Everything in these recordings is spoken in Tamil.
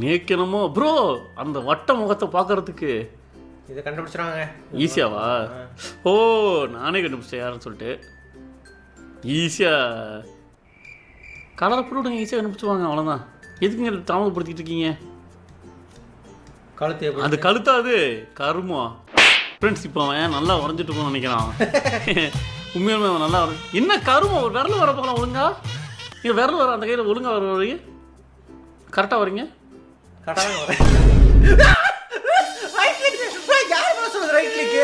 மேய்க்கணுமோ ப்ரோ அந்த வட்ட முகத்தை பார்க்கறதுக்கு இதை கண்டுபிடிச்சிருவாங்க ஈஸியாவா? ஓ நானே கண்டுபிடிச்சேன் யாருன்னு சொல்லிட்டு. ஈஸியாக கலரை போட்டு ஈஸியாக கண்டுபிடிச்சுவாங்க, அவ்வளோதான். எதுக்குங்க தாமதப்படுத்திட்டு இருக்கீங்க? கழுத்து அது கழுத்தா? அது கருமா ஃப்ரெண்ட்ஸ். இப்போ அவன் நல்லா வரைஞ்சிட்டு இருக்கோன்னு நினைக்கிறான். உண்மையுமே அவன் நல்லா என்ன கருமா ஒரு விரல் வர போகலாம் ஒழுங்கா. நீங்கள் விரல் வர அந்த கையில் ஒழுங்கா வர வரீங்க, கரெக்டாக வரீங்க. கரெக்டாக வரேன். ரைட் கிளிக்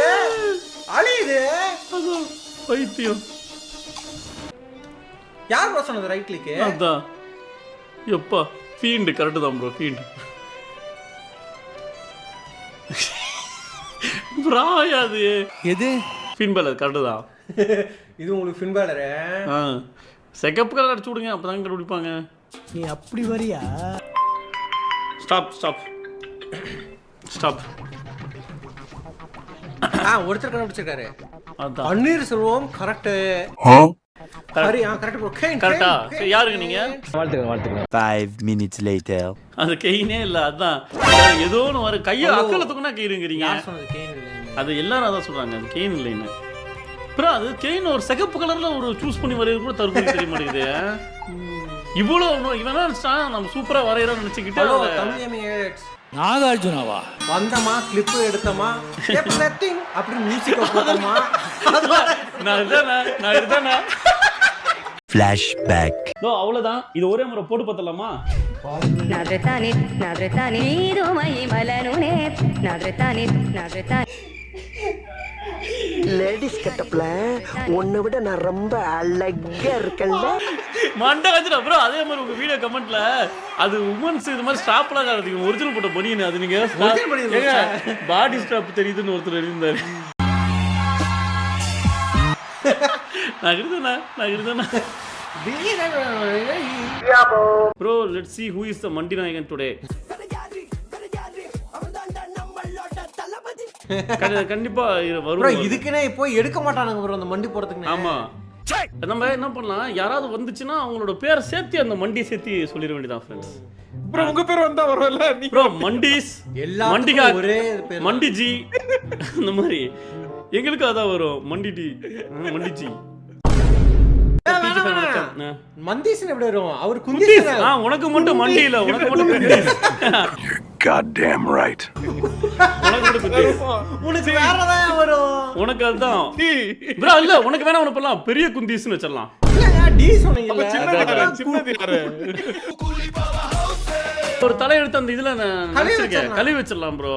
அழியுது. பைத்தியம். யார் ப்ரோ சொன்னது ரைட் கிளிக்? அதான் எப்பா ஃபீல்டு கரெக்டு தான் ப்ரோ. ஃபீல்டு ப்ராயாது எது ஃபின்பேல் அது கரெக்டு தான். இது உங்களுக்கு ஃபின்பேலரு. செகப்பு கலர் அடிச்சு விடுங்க, அப்போ தான் கண்டுபிடிப்பாங்க. நீ அப்படி வரியா? Stop stop stop. ஒருத்தர் கண்டுபிடிச்சிருக்காரு. அதான் பன்னீர் செல்வம் கரெக்ட். சரி கரெக்ட் ப்ரோ. கரெக்டா? சரி யாருங்க நீங்க? வாழ்த்துக்கிறேன். 5 minutes later. அது கெயினே இல்லை. அதான் ஏதோ ஒன்று வர கையை அக்கல தூக்குனா கெயினுங்கிறீங்க. அது எல்லாரும் அதான் சொல்கிறாங்க, அது கெயின் இல்லைன்னு. அப்புறம் அது கெயின் ஒரு சிகப்பு கலரில் ஒரு சூஸ் பண்ணி வரைகிறது கூட தருமபுரி தெரிய மாட்டேங்குது. இவ்வளோ இவனா நினச்சா நம்ம சூப்பராக வரைகிறோம்னு நினச்சிக்கிட்டு நாகார்ஜுனாவா வந்தமா கிளிப் எடுத்தமா அப்படி மியூசிக் போட்டோமா. நான் இதுதானே flashback. அவ்வளோதான். இது ஒரே முறை போட்டு பார்த்தலாமா? லேடிஸ் கட்டப்ல உன்னை விட நான் ரொம்ப அழகா இருக்கேன்ல. மண்டை வச்சுட்டா ப்ரோ. அதே மாதிரி உங்க வீடியோ கமெண்ட்ல அது உமன்ஸ் இது மாதிரி ஸ்டாப்லாம் காரணம் ஒரிஜினல் போட்ட பனியன் அது நீங்க பாடி ஸ்டாப் தெரியுதுன்னு ஒருத்தர் எழுதியிருந்தாரு. நான் இருந்தேனா bro. Let's see who is the மண்டி நாயகன் டுடே. கண்டிப்பா வரும். இதுக்குன்னே போய் எடுக்க மாட்டானுங்க ப்ரோ அந்த மண்டி போறதுக்கு. ஆமா நம்ம என்ன பண்ணலாம், யாராவது வந்துச்சுன்னா அவங்களோட பேரை சேர்த்து அந்த மண்டி சேர்த்து சொல்லிட வேண்டியதான் ஃப்ரெண்ட்ஸ். ப்ரோ உங்க பேர் வந்தா வரல ப்ரோ. மண்டிஸ் மண்டிகா ஒரே பேர் மண்டிஜி இந்த மாதிரி எங்களுக்கு அதான் வரும். மண்டிடி மண்டிஜி. மந்தீஸ்னு எப்படி வரும்? அவர் குந்தீஸ். உனக்கு மட்டும் மண்டி இல்ல, உனக்கு மட்டும் குந்தீஸ். goddamn right. உனக்கு வேறதா வரும். உனக்கு அதான் ப்ரோ. இல்ல உனக்கு வேணா ஒன்னு பண்ணலாம், பெரிய குந்தீஸ்னு வச்சிரலாம். இல்ல டி சொன்னீங்கல. சின்னது யாரு? ஒரு தலை எடுத்து அந்த இதுல கழுவி வச்சிரலாம் ப்ரோ.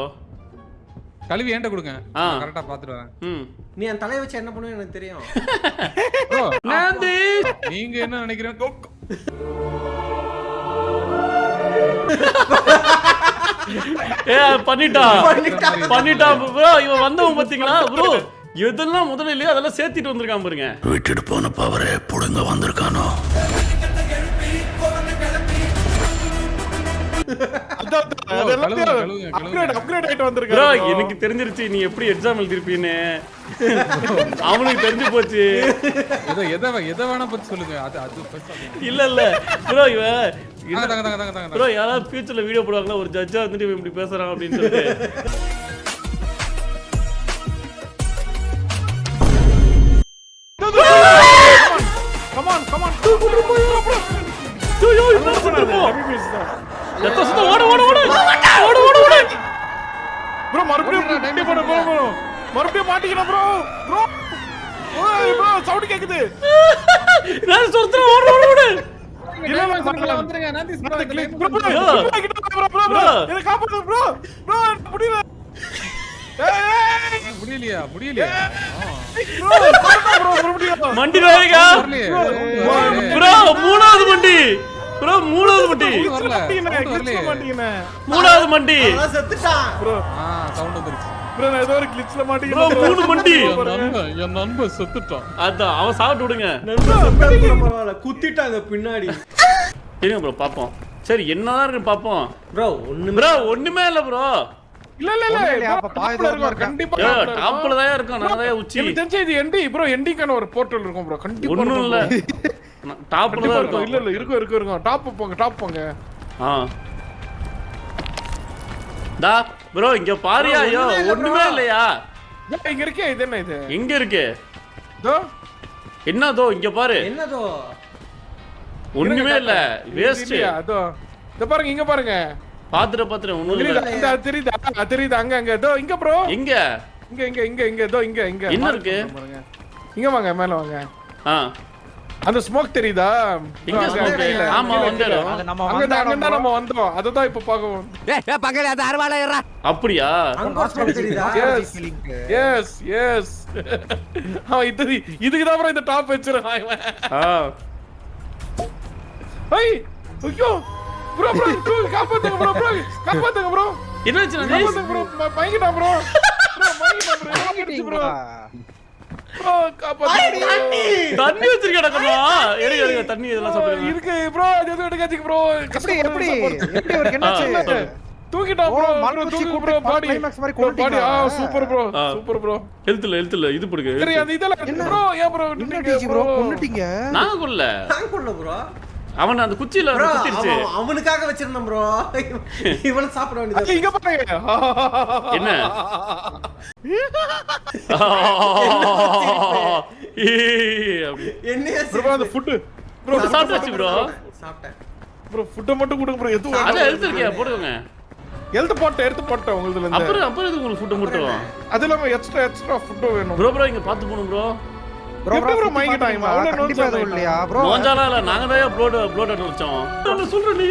கழுவி ஏன்ட்ட கொடுங்க, கரெக்ட்டா பாத்துட்டு வரேன். நீ அந்த தலைய வச்சு என்ன பண்ணுவே எனக்கு தெரியும். ப்ரோ நாந்தி நீங்க என்ன நினைக்கிறீங்க? பண்ணிட்டா ப்ரோ. இவன் வந்தவன் பாத்தீங்களா ப்ரோ? எதெல்லாம் முதல்ல இல்லையா அதெல்லாம் சேர்த்திட்டு வந்திருக்கான் பாருங்க. விட்டுட்டு போன பவரே புடுங்க வந்திருக்கானோ. எனக்கு தெரிஞ்சிருச்சு நீ எப்படி எக்ஸாம் எழுதிருப்பீன்னு. அவனுக்கு தெரிஞ்சு போச்சு. எதை வேணா பத்தி சொல்லுங்க. இல்ல ப்ரோ ப்ரோ யாராவது ஃபியூச்சர்ல வீடியோ போடுவாங்களா ஒரு ஜட்ஜா வந்துட்டு இப்படி பேசுறான் அப்படின்னு சொல்லிட்டு. ப்ரோ மறுபடியும் மாட்டிக்கிறேன் ப்ரோ. சவுண்ட் கேக்குது. நான் சொல்றேன் ஓடு. இல்ல வந்துருங்க. நான் திஸ் ப்ரோ முடியலையா மண்டி நாயகா ப்ரோ. மூணாவது மண்டி ப்ரோ. மூணாவது மண்டி செத்துட்டான் ப்ரோ. சவுண்ட் வந்துருச்சு ப்ரோ. நான் ஏதோ ஒரு கிளிச்ல மாட்டிக்கிறேன் ப்ரோ. மூணு மண்டி. என் நண்பன் செத்துட்டான். அதான் அவன் சாப்பிட்டு விடுங்க. பரவாயில்ல குத்திட்டாங்க பின்னாடி. இருங்க ப்ரோ பாப்போம். சரி என்னதான் இருக்கு பாப்போம் ப்ரோ. ஒண்ணுமே இல்ல ப்ரோ. இல்ல கண்டிப்பா டாப்ல தான் இருக்கும். நான் தான் உச்சி. எனக்கு தெரிஞ்ச இது என்டி ப்ரோ. என்டிக்கான ஒரு போர்ட்டல் இருக்கும் ப்ரோ. கண்டிப்பா ஒண்ணும் இல்ல, டாப்ல தான் இருக்கும். இல்ல இருக்கும். டாப் போங்க. டா ப்ரோ இங்க பாரியா ஐயோ ஒண்ணுமே இல்லையா இங்க இருக்கே இது என்ன இது எங்க இருக்கு தோ என்னதோ இங்க பாரு என்னதோ ஒண்ணுமே இல்ல வேஸ்ட் அதோ இத பாருங்க இங்க பாருங்க பாத்துற ஒண்ணும் இல்ல இந்த தெரியுதா அங்க அங்க தோ இங்க ப்ரோ எங்க இங்க இங்க இங்க இங்க தோ இங்க இங்க என்ன இருக்கு பாருங்க இங்க வாங்க மேல வாங்க அந்த ஸ்மோக் தெரியுதா எங்க ஸ்மோக் ஆமா வந்தேரோ அங்க நம்ம வந்தோம் அததான் இப்ப பாக்குறோம் பக்கத்துல அது அருவாளையறா அப்படியா அங்க ஸ்மோக் தெரியுதா எஸ் எஸ் இதுக்கு தான் ப்ரோ இந்த டாப் வெச்சிருக்கான் இவன் ஐய் ஐயோ ப்ரோ காப்பாத்துங்க ப்ரோ என்ன ஆச்சு நதீஷ் காப்பாத்துங்க ப்ரோ மயங்கிட்டா ப்ரோ ப்ரோ தண்ணி வச்சிருக்க கிடக்குமா எடுங்க தண்ணி இதெல்லாம் சாப்பிடுங்க இருக்கு ப்ரோ அது எதுவும் எடுக்காதீங்க ப்ரோ எப்படி அவருக்கு என்னாச்சு தூக்கிட்டோம் ப்ரோ தூக்கு ப்ரோ பாடி பாடி சூப்பர் ப்ரோ ஹெல்த் இல்ல இது போடுங்க சரி அது இதெல்லாம் ப்ரோ ஏன் ப்ரோ என்ன ப்ரோ கொன்னுட்டீங்க நான் கொல்ல ப்ரோ அவன் அந்த குச்சியில குத்திருச்சு அவனுக்காக வச்சிருந்தோம் ப்ரோ இவன சாப்பிட வேண்டியது இங்க பாருங்க என்ன என்ன ப்ரோ அந்த ஃபுட் ப்ரோ சாப்பிட்டாச்சு ப்ரோ சாப்பிட்டேன் ப்ரோ ஃபுட் மட்டும் கொடுங்க ப்ரோ எது அத ஹெல்த் இருக்கே போடுங்க எடுத்து போட்டேன் உங்களுக்கு இருந்து அப்புறம் இது உங்களுக்கு ஃபுட் மட்டும் அது இல்லாம எக்ஸ்ட்ரா ஃபுட் வேணும் ப்ரோ இங்க பாத்து போணும் ப்ரோ ப்ரோ மைங்கிட்டாங்க அவ்வளவு கண்டிப்பா அது இல்லையா ப்ரோ நோஞ்சாலா இல்ல நாங்க தான் ப்ளோட் வச்சோம் என்ன சொல்ற நீ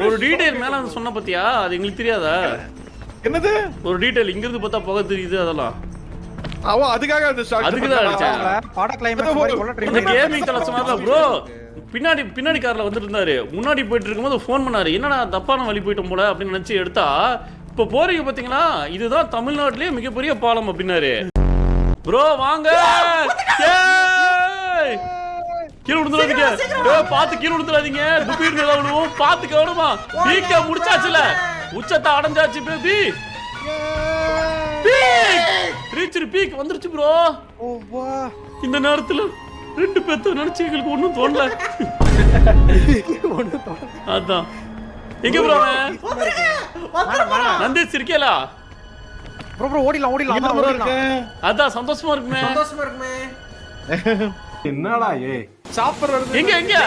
ஒரு டீடைல் மேல வந்து சொன்ன பத்தியா அது எங்களுக்கு தெரியாதா என்னது ஒரு டீடைல் இங்க இருந்து பார்த்தா புகை தெரியுது அதெல்லாம் அதுக்காக அந்த ஷாட் அதுக்கு தான் அடிச்சேன் பாட கிளைமாக்ஸ் மாதிரி கொல்ல ட்ரை இந்த கேமிங் தல சொன்னால ப்ரோ பின்னாடி கார்ல வந்துட்டு இருந்தாரு முன்னாடி போயிட்டு இருக்கும்போது ஃபோன் பண்ணாரு என்னடா தப்பான வழி போயிட்டோம் போல அப்படின்னு நினைச்சு எடுத்தா இப்ப போறீங்க பாத்தீங்களா இதுதான் தமிழ்நாட்டிலேயே மிகப்பெரிய பாலம் அப்படின்னாரு ப்ரோ வாங்க கீழ விழுந்துடாதீங்க பாத்து கீழ விழுந்துடாதீங்க துப்பீர்னு ஏதாவது விழுவோம் பாத்து கவனமா பீக்க முடிச்சாச்சுல உச்சத்தை அடைஞ்சாச்சு பேபி பீக் வந்துருச்சு ப்ரோ இந்த நேரத்துல ரெண்டு பேர்த்த நினைச்சு எங்களுக்கு ஒண்ணும் தோணல அதான் எங்க ப்ரோ நந்தேஷ் இருக்கேலா ப்ரோ ஓடிலாம் அதான் சந்தோஷமா இருக்குமே என்னடா சாப்பிடுறது எங்க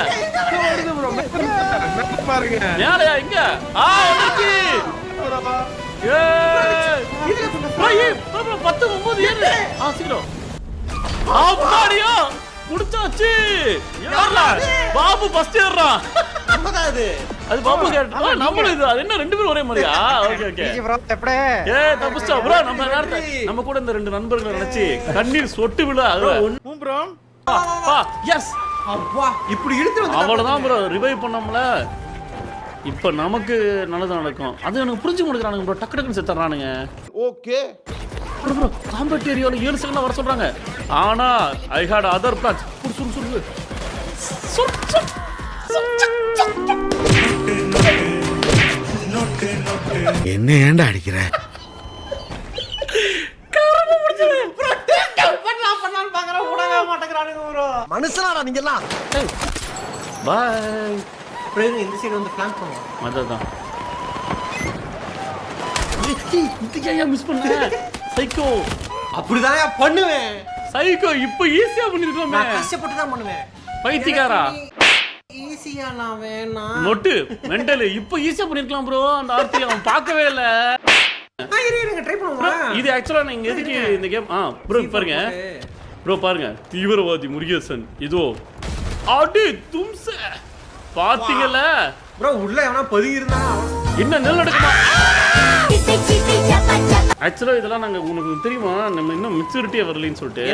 பாருங்க மேலயா எங்க வந்துருச்சு ஏய் 10 9 ஏறு சீக்கிரம் அப்படியா முடிச்சாச்சு யாரா பாபு ஃபர்ஸ்ட் ஏறறான் அது பாபு கேட்டா நம்மள இது அது என்ன ரெண்டு பேரும் ஒரே மாதிரியா ஓகே ப்ரோ எப்படே தப்புச்சா ப்ரோ நம்ம கூட இந்த ரெண்டு நண்பர்களை நினைச்சு கண்ணீர் சொட்டு விழ ப்ரோ எஸ் அப்பா இப்படி இழுத்து வந்து அவ்வளவுதான் ப்ரோ ரிவைவ் பண்ணோம்ல இப்ப நமக்கு நல்லது நடக்கும் அது எனக்கு புரிஞ்சு முடிக்கிறானுங்க ப்ரோ டக்கு செத்துறானுங்க ஓகே ப்ரோ காம்பேட் ஏரியால 7 செகண்ட்ல வர சொல்றாங்க ஆனா ஐ ஹேட் அதர் பிளான்ஸ் என்ன ஏன்டா அடிக்கிற மனுஷனாடா நீங்க எல்லாம் பை பிரேம் இந்த சைடு வந்து பிளான் பண்ணுவோம் மததான் இதுக்கே மிஸ் பண்ணல சைக்கோ அப்படிதான் பண்ணுவேன் சைக்கோ இப்போ ஈஸியா பண்ணிருக்கோமே நான் கஷ்டப்பட்டு தான் பண்ணுவேன் பைத்தியக்காரா ஈஸியா நான் வேணா நொட்டு மெண்டல் இப்போ ஈஸியா பண்ணிருக்கலாம் ப்ரோ அந்த ஆர்த்தி அவன் பார்க்கவே இல்ல இருங்க ட்ரை பண்ணுவோம் இது ஆக்சுவலா நீங்க எதுக்கு இந்த கேம் ப்ரோ பாருங்க ப்ரோ பாருங்க தீவிரவாதி முருகேசன் இதோ அடி தும்ச பாத்தீங்கல ப்ரோ உள்ள எவனா பதுங்கி இருந்தா என்ன நெல் எடுக்குமா ஆக்சுவலா இதெல்லாம் நாங்க உங்களுக்கு தெரியுமா நம்ம இன்னும் மெச்சூரிட்டியா வரலன்னு சொல்லிட்டு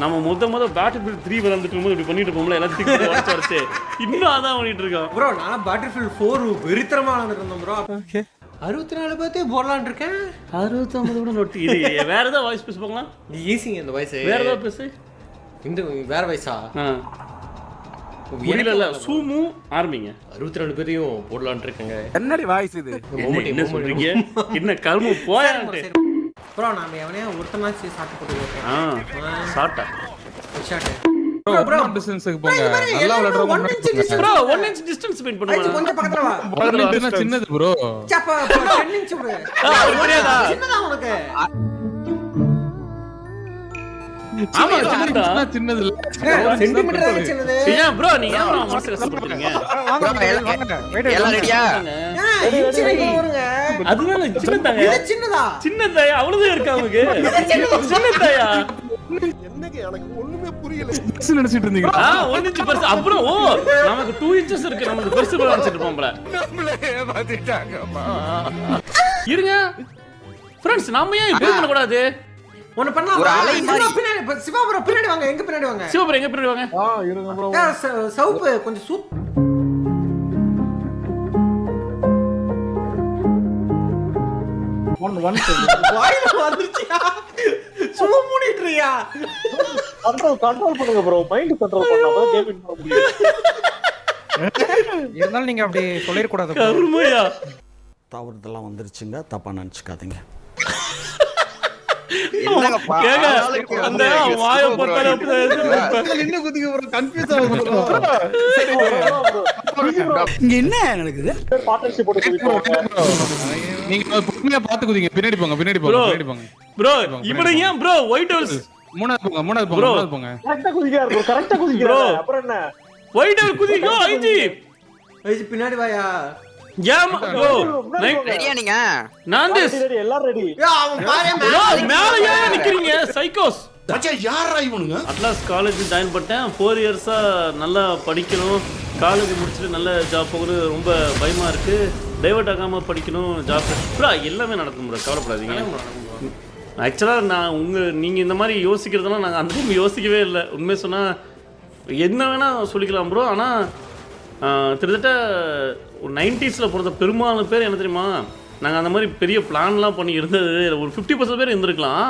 நம்ம முத பேட்டில்ஃபீல்ட் 3 விளையாண்டுட்டு இருக்கும்போது இப்படி பண்ணிட்டு இருப்போம்ல எல்லாத்தையும் உடைச்சு இன்னும் அதான் பண்ணிட்டு இருக்கோம் ப்ரோ நான் பேட்டில்ஃபீல்ட் 4 வெறித்தரமா விளையாண்டுட்டு இருந்தோம் ப்ரோ ஓகே 64 பேர்த்தே போடலான்னு இருக்கேன் 69 கூட நோட் இது வேற ஏதாவது வாய்ஸ் பேச போகலாம் ஈஸிங்க இந்த வாய்ஸ் வேற ஏதாவது பேசு இந்த வேற வாய்ஸா இல்ல சூமு ஆரம்பிங்க 62 பேரையும் போடலான்னு இருக்கேங்க என்னடி வாய்ஸ் இது என்ன சொல்றீங்க என்ன கர்ம போயான்ட்டு ப்ரோ நாம எவனே ஒருத்தனாச்சு சாட்டு போட்டு சாட்டா ஷாட் bro. டிஸ்டன்ஸ்க்கு போங்க. நல்லா விளையாடுறவங்க ப்ரோ 1 inch டிஸ்டன்ஸ் மெயின்டைன் ஐச்சு, பண்ணுவாங்க. கொஞ்சம் பக்கத்துல வா. பால்னா சின்னது ப்ரோ. சப்பா 10 inch bro. புரியாதா? சின்னதா உனக்கு. ஆமா சின்னதா. சின்னது இல்ல. சென்டிமீட்டர் தான் சின்னது. ஏன் ப்ரோ நீங்க ஏன் மனசு கஷ்டப்படுறீங்க? எல்லாம் ரெடியா? இன்ச் வருங்க. அதுதான் சின்னதாங்க. இது சின்னதா? சின்னதாயா அவ்வளவுதான் இருக்கு அவங்களுக்கு. சின்னதாயா? நினைச்சிட்டு இருந்தீங்க. 1 inch பெருசு. அப்புறம் ஓ நமக்கு 2 inches இருக்கு. நமக்கு பெருசு கூட நினைச்சிட்டு இருப்போம்ல. இருங்க. ஃப்ரெண்ட்ஸ் நாம ஏன் இப்படி பண்ண கூடாது? ஒன்னு பண்ணலாம். ஒரு அலை மாதிரி. சிவா bro பின்னாடி வாங்க. எங்க பின்னாடி வாங்க. சிவபுரம் எங்க பின்னாடி வாங்க. இருங்க ப்ரோ. சவுப்பு கொஞ்சம் வாயில வந்துருச்சியா? சும்மா மூடிட்டுறியா? கண்ட்ரோல் பண்ணுங்க ப்ரோ. மைண்ட் கண்ட்ரோல் பண்ணா தான் கேம் வின் பண்ண முடியும். இருந்தாலும் நீங்க அப்படி சொல்லிர கூடாது. கருமையா தவறுதெல்லாம் வந்துருச்சுங்க, தப்பா நினைச்சுக்காதீங்க. என்னங்கப்பா? கேங்க அந்த வாய பத்தல அப்படியே இன்னும் குதிக்க ப்ரோ. கன்ஃபியூஸ் ஆகுது ப்ரோ. இங்க என்ன நடக்குது? பார்ட்னர்ஷிப் போட்டு குதிப்போம். நீங்க பொறுமையா பாத்து குதிங்க. பின்னாடி போங்க. பின்னாடி போங்க. பின்னாடி போங்க. ப்ரோ இவனை ஏன் ப்ரோ ஒயிட் ஹவுஸ் மூணாவது போங்க. மூணாவது போங்க. மூணாவது போங்க. கரெக்ட்டா குதிக்கிறார் ப்ரோ. கரெக்ட்டா குதிக்கிறார். அப்புறம் என்ன? ஒயிட் ஹவுஸ் குதிக்கோ ஐஜி. ஐஜி பின்னாடி வாயா. ஏமா ப்ரோ ரெடியா நீங்க? நான் திஸ் ரெடி எல்லாரும் ரெடி. அவன் பாரு ப்ரோ மேல ஏன் நிக்கிறீங்க சைக்கோஸ்? மச்சான் யாரா இவனுங்க? அட்லாஸ் காலேஜ் ஜாயின் பண்ணிட்டேன். 4 இயர்ஸா நல்லா படிக்கணும். காலேஜ் முடிச்சுட்டு நல்ல ஜாப் போகணும். ரொம்ப பயமா இருக்கு. டைவர்ட் ஆகாம படிக்கணும். ஜாப் ப்ரோ எல்லாமே நடக்கும் ப்ரோ. கவலைப்படாதீங்க. ஆக்சுவலாக நீங்கள் இந்த மாதிரி யோசிக்கிறதெல்லாம் நாங்கள் அந்த டைம் யோசிக்கவே இல்லை. உண்மையை சொன்னால் என்ன வேணால் சொல்லிக்கலாம் ப்ரோ. ஆனால் கிட்டத்தட்ட ஒரு 90s பிறந்த பெரும்பாலான பேர் என்ன தெரியுமா, நாங்கள் அந்த மாதிரி பெரிய பிளான்லாம் பண்ணி இருந்தது ஒரு 50% பேர் இருந்திருக்கலாம்.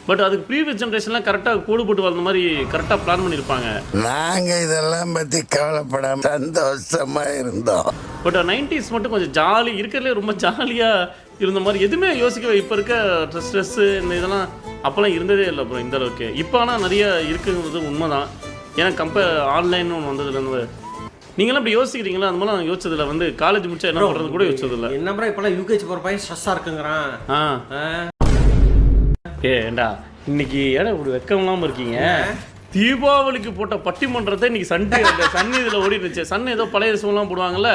பட் அதுக்கு ப்ரீவியஸ் ஜென்ரேஷன்லாம் கரெக்டாக கோடு போட்டு வந்த மாதிரி கரெக்டாக பிளான் பண்ணியிருப்பாங்க. நாங்கள் இதெல்லாம் பற்றி கவலைப்படாம சந்தோஷமாக இருந்தோம். பட் 90s மட்டும் கொஞ்சம் ஜாலி இருக்கிறதுலே ரொம்ப ஜாலியாக இருந்த மாதிரி எதுவுமே யோசிக்கவே. இப்போ இருக்க ஸ்ட்ரெஸ்ஸு இந்த இதெல்லாம் அப்போல்லாம் இருந்ததே இல்லை ப்ரோ இந்த அளவுக்கு. இப்போ ஆனால் நிறைய இருக்குங்கிறது உண்மை தான். ஏன்னா ஆன்லைன் ஒன்று வந்ததுலேருந்து நீங்களாம் அப்படி யோசிக்கிறீங்களா? அந்த மாதிரிலாம் யோசிச்சதில்லை. வந்து காலேஜ் முடிச்சா என்ன பண்ணுறது கூட யோசிச்சதில்லை. என்ன ப்ரோ இப்போலாம் யூகேஜி போகிற பையன் ஸ்ட்ரெஸ்ஸாக இருக்குங்கிறான். ஏண்டா இன்னைக்கு ஏடா இப்படி வெக்கம்லாம இருக்கீங்க? தீபாவளிக்கு போட்ட பட்டிமன்றத்தை இன்னைக்கு சன் இதில் ஓடிடுச்சு. சன் ஏதோ பழைய ரிசவெல்லாம் போடுவாங்கல்ல,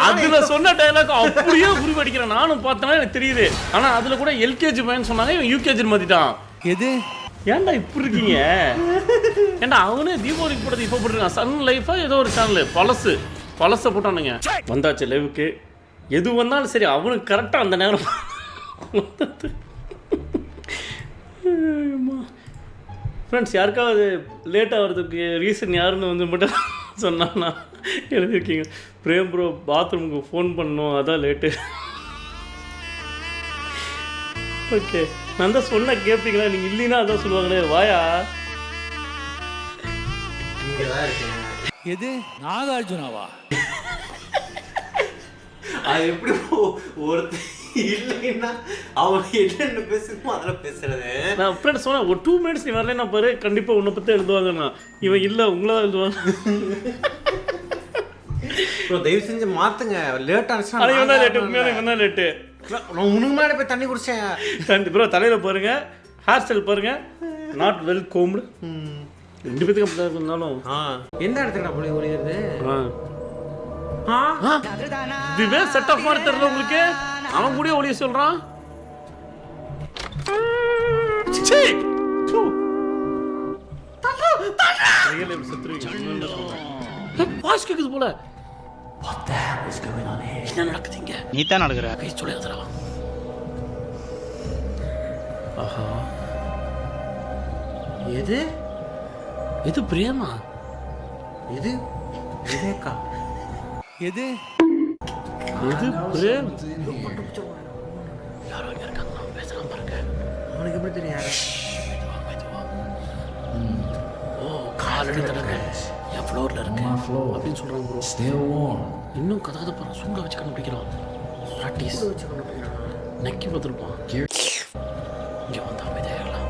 அதுல சொன்ன டைலாக் அப்படியே புரிவு அடிக்கிறேன். நானும் பார்த்தேன்னா எனக்கு தெரியுது. ஆனா அதுல கூட எல்கேஜி பையன் சொன்னாங்க, இவன் யூகேஜி மாத்திட்டான். எது ஏன்டா இப்படி இருக்கீங்க? ஏன்டா அவனே தீபாவளிக்கு போட்டது இப்போ போட்டுருக்கான். சன் லைஃபா ஏதோ ஒரு சேனல் பழச போட்டானுங்க. வந்தாச்சு லைவுக்கு. எது வந்தாலும் சரி அவனுக்கு கரெக்டாக அந்த நேரம் ஃப்ரெண்ட்ஸ் யாருக்காவது லேட் ஆகிறதுக்கு ரீசன் யாருன்னு வந்து மட்டும் சொன்னான்னா எழுதியிருக்கீங்க. பிரேம் ப்ரோ பாத்ரூமுக்கு ஃபோன் பண்ணணும் அதான் லேட்டு. ஓகே நான் தான் சொன்ன கேட்பீங்களா? நீங்கள் இல்லைன்னா அதான் சொல்லுவாங்களே வாயா. எது நாகார்ஜுனாவா? அது எப்படி ஒருத்தர் இல்லைன்னா அவன் என்னென்ன பேசணுமோ அதெல்லாம் பேசுறது. நான் ஃப்ரெண்ட் சொன்னேன் ஒரு 2 minutes நீ வரலன்னா பாரு கண்டிப்பாக உன்னை பற்றி எழுதுவாங்கண்ணா. இவன் இல்லை உங்களா எழுதுவாங்க. ப்ரோ தயவு செஞ்சு மாற்றுங்க. லேட் ஆனிச்சுன்னா இவன் தான் லேட்டு. உண்மையான இவன் தான் லேட்டு. நான் உனக்கு மேலே போய் தண்ணி குடிச்சேன். ப்ரோ தலையில் பாருங்க, ஹேர் ஸ்டைல் பாருங்க, நாட் வெல் கோம்டு. 2 பேத்துக்கு அப்படி தான் இருந்தாலும் எந்த இடத்துக்கு அப்படி ஒளிகிறது? இதுவே செட் ஆஃப் மாதிரி தெரியல உங்களுக்கு. அவன் கூட ஒளிய சொல்றான். வாய்ஸ் கேக்குது போல. என்ன நடக்குதுங்க? நீ தான் நடக்குற. கை சொல்லியாதரா. ஆஹா எது இது பிரேமா? இது விவேகா? எது இது பிரேம்? யாரோ இங்க இருக்காங்க பேசலாம் பாருங்க. அவனுக்கு எப்படி தெரியும்? ஓ காலடி தடங்க என் ஃப்ளோர்ல இருக்கு அப்படின்னு சொல்றாங்க ப்ரோ. இன்னும் கதை பாருங்க. சூங்க வச்சு கண்டுபிடிக்கிறோம். ப்ராக்டிஸ் நக்கி பார்த்துருப்பான். இங்கே வந்தா அமைதியாகலாம்.